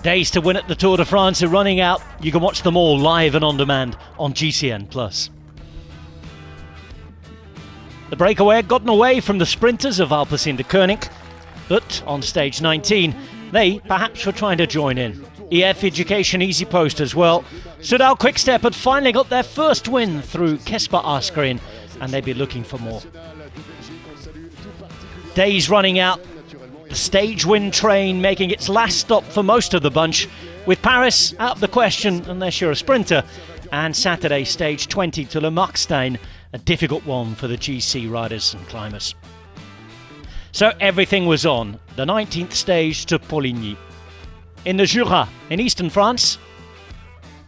Days to win at the Tour de France are running out. You can watch them all live and on demand on GCN+. The breakaway had gotten away from the sprinters of Alpecin de Koning, but on stage 19, they perhaps were trying to join in. EF Education Easy Post as well. Soudal Quickstep had finally got their first win through Kesper Askren, and they'd be looking for more. Days running out. The stage win train making its last stop for most of the bunch, with Paris out of the question unless you're a sprinter, and Saturday stage 20 to Le Markstein, a difficult one for the GC riders and climbers. So everything was on, the 19th stage to Poligny. In the Jura, in eastern France,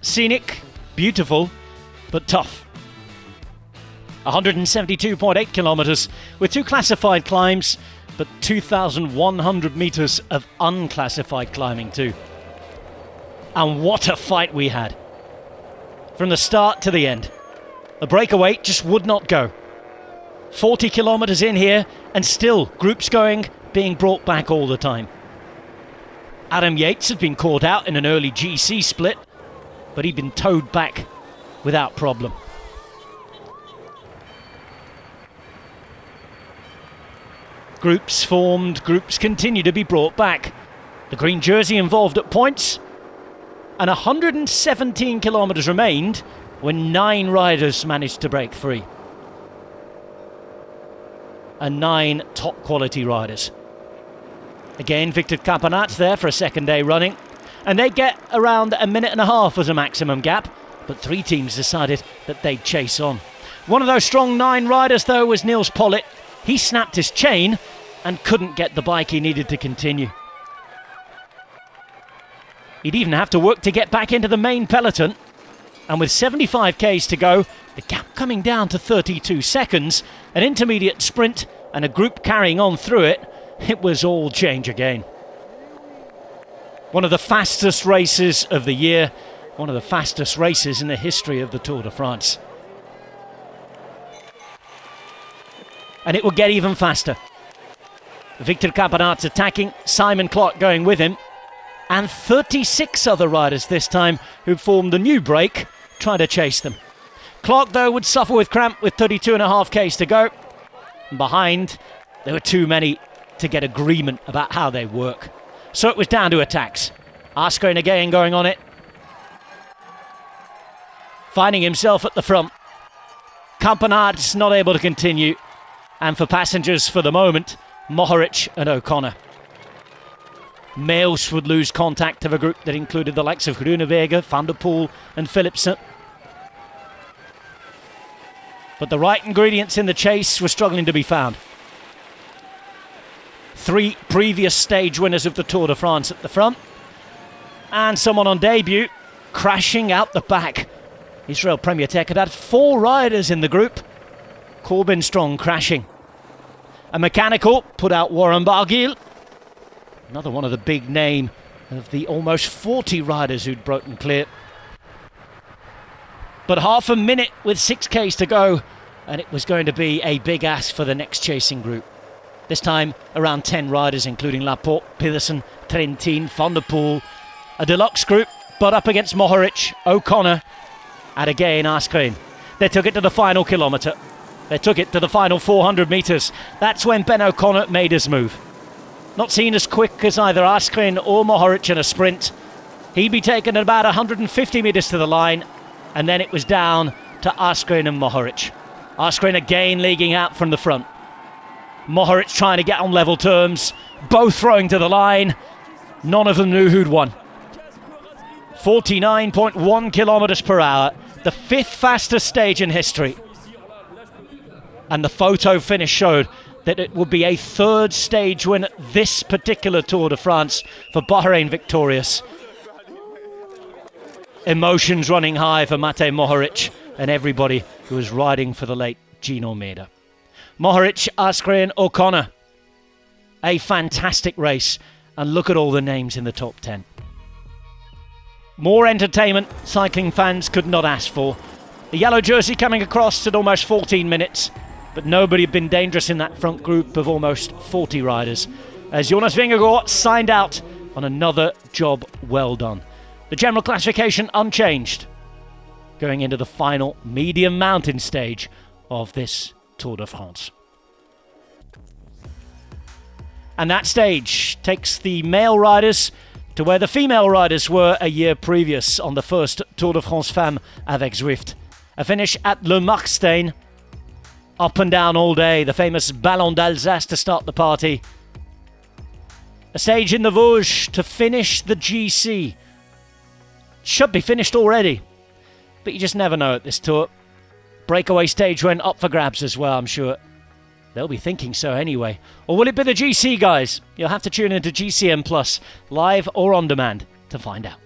scenic, beautiful, but tough. 172.8 kilometers with 2 classified climbs, but 2,100 meters of unclassified climbing too. And what a fight we had. From the start to the end. The breakaway just would not go. 40 kilometers in here and still groups going, being brought back all the time. Adam Yates had been caught out in an early GC split, but he'd been towed back without problem. Groups formed, groups continue to be brought back. The green jersey involved at points, and 117 kilometres remained when 9 riders managed to break free. And 9 top quality riders. Again, Victor Campenaerts there for a second day running, and they get around a minute and a half as a maximum gap, but 3 teams decided that they'd chase on. One of those strong 9 riders though was Niels Pollitt. He snapped his chain and couldn't get the bike he needed to continue. He'd even have to work to get back into the main peloton. And with 75 Ks to go, the gap coming down to 32 seconds, an intermediate sprint and a group carrying on through it, it was all change again. One of the fastest races of the year, one of the fastest races in the history of the Tour de France. And it will get even faster. Victor Campenaerts attacking, Simon Clark going with him, and 36 other riders this time who formed the new break, trying to chase them. Clark though would suffer with cramp with 32.5 Ks to go. And behind, there were too many to get agreement about how they work. So it was down to attacks. Askren again going on it. Finding himself at the front. Campenaerts not able to continue. And for passengers for the moment, Mohoric and O'Connor. Meels would lose contact of a group that included the likes of Groenewegen, Van der Poel and Philipsen. But the right ingredients in the chase were struggling to be found. 3 previous stage winners of the Tour de France at the front. And someone on debut crashing out the back. Israel Premier Tech had 4 riders in the group. Corbin Strong crashing. A mechanical put out Warren Barguil. Another one of the big name of the almost 40 riders who'd broken clear. But half a minute with 6 Ks to go, and it was going to be a big ask for the next chasing group. This time around 10 riders, including Laporte, Pedersen, Trentin, Van der Poel. A deluxe group, but up against Mohoric, O'Connor, and again Askren. They took it to the final kilometre. They took it to the final 400 metres. That's when Ben O'Connor made his move. Not seen as quick as either Askren or Mohoric in a sprint. He'd be taken at about 150 metres to the line, and then it was down to Askren and Mohoric. Askren again leaguing out from the front. Mohoric trying to get on level terms, both throwing to the line. None of them knew who'd won. 49.1 kilometres per hour, the 5th fastest stage in history. And the photo finish showed that it would be a 3rd stage win at this particular Tour de France for Bahrain victorious. Emotions running high for Matej Mohoric and everybody who was riding for the late Gino Mäder. Mohoric, Askren, O'Connor. A fantastic race, and look at all the names in the top 10. More entertainment cycling fans could not ask for. The yellow jersey coming across at almost 14 minutes. But nobody had been dangerous in that front group of almost 40 riders. As Jonas Vingegaard signed out on another job well done. The general classification unchanged, going into the final medium mountain stage of this Tour de France. And that stage takes the male riders to where the female riders were a year previous on the first Tour de France Femmes avec Zwift. A finish at Le Markstein. Up and down all day, the famous Ballon d'Alsace to start the party. A stage in the Vosges to finish the GC. Should be finished already, but you just never know at this tour. Breakaway stage went up for grabs as well, I'm sure. They'll be thinking so anyway. Or will it be the GC, guys? You'll have to tune into GCN Plus, live or on demand, to find out.